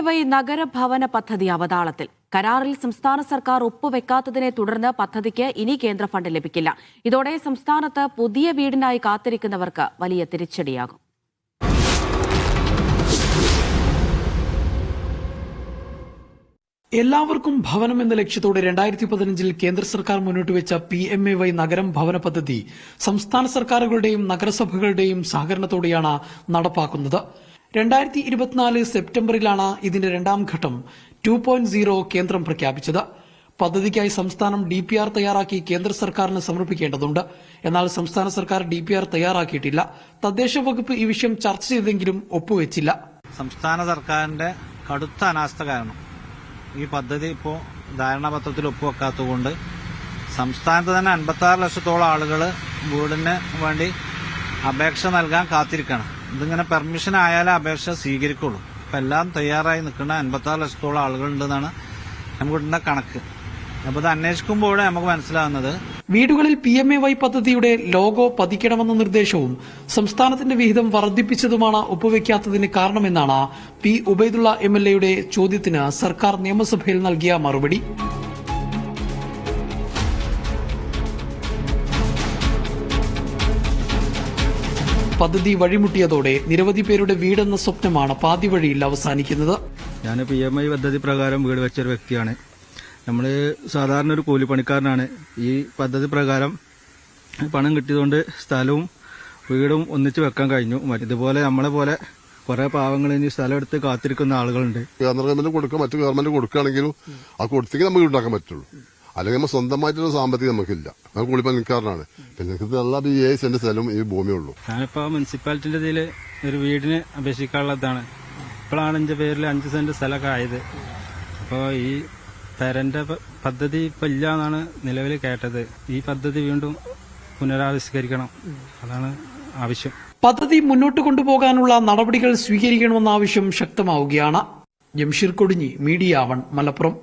PMAY നഗരഭവന പദ്ധതി അവതാളത്തിൽ. കരാറിൽ സംസ്ഥാന സർക്കാർ ഒപ്പുവെക്കാത്തതിനെ തുടർന്ന് പദ്ധതിക്ക് ഇനി കേന്ദ്ര ഫണ്ട് ലഭിക്കില്ല. ഇതോടെ സംസ്ഥാനത്ത് പുതിയ വീടിനായി കാത്തിരിക്കുന്നവർക്ക് വലിയ തിരിച്ചടിയാകും. എല്ലാവർക്കും ഭവനം എന്ന ലക്ഷ്യത്തോടെ 2015 കേന്ദ്ര സർക്കാർ മുന്നോട്ട് വെച്ച PMAY നഗരം ഭവന പദ്ധതി സംസ്ഥാന സർക്കാരുകളുടെയും നഗരസഭകളുടെയും സഹകരണത്തോടെയാണ് നടപ്പാക്കുന്നത്. 2024 സെപ്റ്റംബറിലാണ് ഇതിന്റെ രണ്ടാം ഘട്ടം 2.0 കേന്ദ്രം പ്രഖ്യാപിച്ചത്. പദ്ധതിക്കായി സംസ്ഥാനം DPR തയ്യാറാക്കി കേന്ദ്ര സർക്കാരിന് സമർപ്പിക്കേണ്ടതുണ്ട്. എന്നാൽ സംസ്ഥാന സർക്കാർ DPR തയ്യാറാക്കിയിട്ടില്ല. തദ്ദേശ വകുപ്പ് ഈ വിഷയം ചർച്ച ചെയ്തെങ്കിലും ഒപ്പുവെച്ചില്ല. സംസ്ഥാന സർക്കാരിന്റെ കടുത്ത അനാസ്ഥ കാരണം ഈ പദ്ധതി ഇപ്പോൾ ധാരണാപത്രത്തിൽ ഒപ്പുവെക്കാത്തതുകൊണ്ട് സംസ്ഥാനത്ത് തന്നെ 56 ലക്ഷത്തോളം ആളുകൾ വീടിന് വേണ്ടി അപേക്ഷ നൽകാൻ കാത്തിരിക്കണം. ഇതിങ്ങനെ പെർമിഷൻ ആയാലേ അപേക്ഷ സ്വീകരിക്കുള്ളൂ. അപ്പം എല്ലാം തയ്യാറായി നിൽക്കുന്ന 56 ലക്ഷത്തോളം ആളുകളുണ്ടെന്നാണ് നമുക്കിടുന്ന കണക്ക്. അപ്പോൾ ഇത് അന്വേഷിക്കുമ്പോഴേ നമുക്ക് മനസ്സിലാകുന്നത് വീടുകളിൽ PMAY പദ്ധതിയുടെ ലോഗോ പതിക്കണമെന്ന നിർദ്ദേശവും സംസ്ഥാനത്തിന്റെ വിഹിതം വർദ്ധിപ്പിച്ചതുമാണ് ഒപ്പുവെക്കാത്തതിന് കാരണമെന്നാണ് P. ഉബൈദുള്ള MLA ചോദ്യത്തിന് സർക്കാർ നിയമസഭയിൽ നൽകിയ മറുപടി. പദ്ധതി വഴിമുട്ടിയതോടെ നിരവധി പേരുടെ വീടെന്ന സ്വപ്നമാണ് പാതി വഴിയിൽ അവസാനിക്കുന്നത്. ഞാൻ PMAY പദ്ധതി പ്രകാരം വീട് വെച്ചൊരു വ്യക്തിയാണ്. നമ്മൾ സാധാരണ ഒരു കൂലിപ്പണിക്കാരനാണ്. ഈ പദ്ധതി പ്രകാരം പണം കിട്ടിയതുകൊണ്ട് സ്ഥലവും വീടും ഒന്നിച്ച് വെക്കാൻ കഴിഞ്ഞു. ഇതുപോലെ നമ്മളെ പോലെ കുറെ പാവങ്ങൾ ഇനി സ്ഥലം എടുത്ത് കാത്തിരിക്കുന്ന ആളുകളുണ്ട്. കേന്ദ്ര ഗവൺമെന്റ് കൊടുക്കുക, മറ്റു ഗവൺമെന്റ് കൊടുക്കുകയാണെങ്കിലും അത് കൊടുത്തെങ്കിൽ നമുക്ക് ഉണ്ടാക്കാൻ പറ്റുള്ളൂ. അല്ലെങ്കിൽ നമ്മൾ സ്വന്തമായിട്ടൊരു സാമ്പത്തികം നമുക്കില്ല. നമ്മൾ കൂലിപ്പണിക്കാരനാണ്. പിന്നെ എനിക്ക് എല്ലാ 7 സെന്റ് സ്ഥലവും ഈ ഭൂമിയുള്ളൂ. ഞാനിപ്പോ മുനിസിപ്പാലിറ്റിന്റെ ഇതിൽ ഒരു വീടിന് അപേക്ഷിക്കാനുള്ളതാണ്. ഇപ്പോഴാണ് എന്റെ പേരിൽ 5 സെന്റ് സ്ഥലമൊക്കെ ആയത്. അപ്പോൾ ഈ തരന്റെ പദ്ധതി ഇപ്പൊ ഇല്ല എന്നാണ് നിലവിൽ കേട്ടത്. ഈ പദ്ധതി വീണ്ടും പുനരാവിഷ്കരിക്കണം, അതാണ് ആവശ്യം. പദ്ധതി മുന്നോട്ട് കൊണ്ടുപോകാനുള്ള നടപടികൾ സ്വീകരിക്കണമെന്ന ആവശ്യം ശക്തമാവുകയാണ്. ജംഷീർ കൊടിഞ്ഞി, മീഡിയ 1, മലപ്പുറം.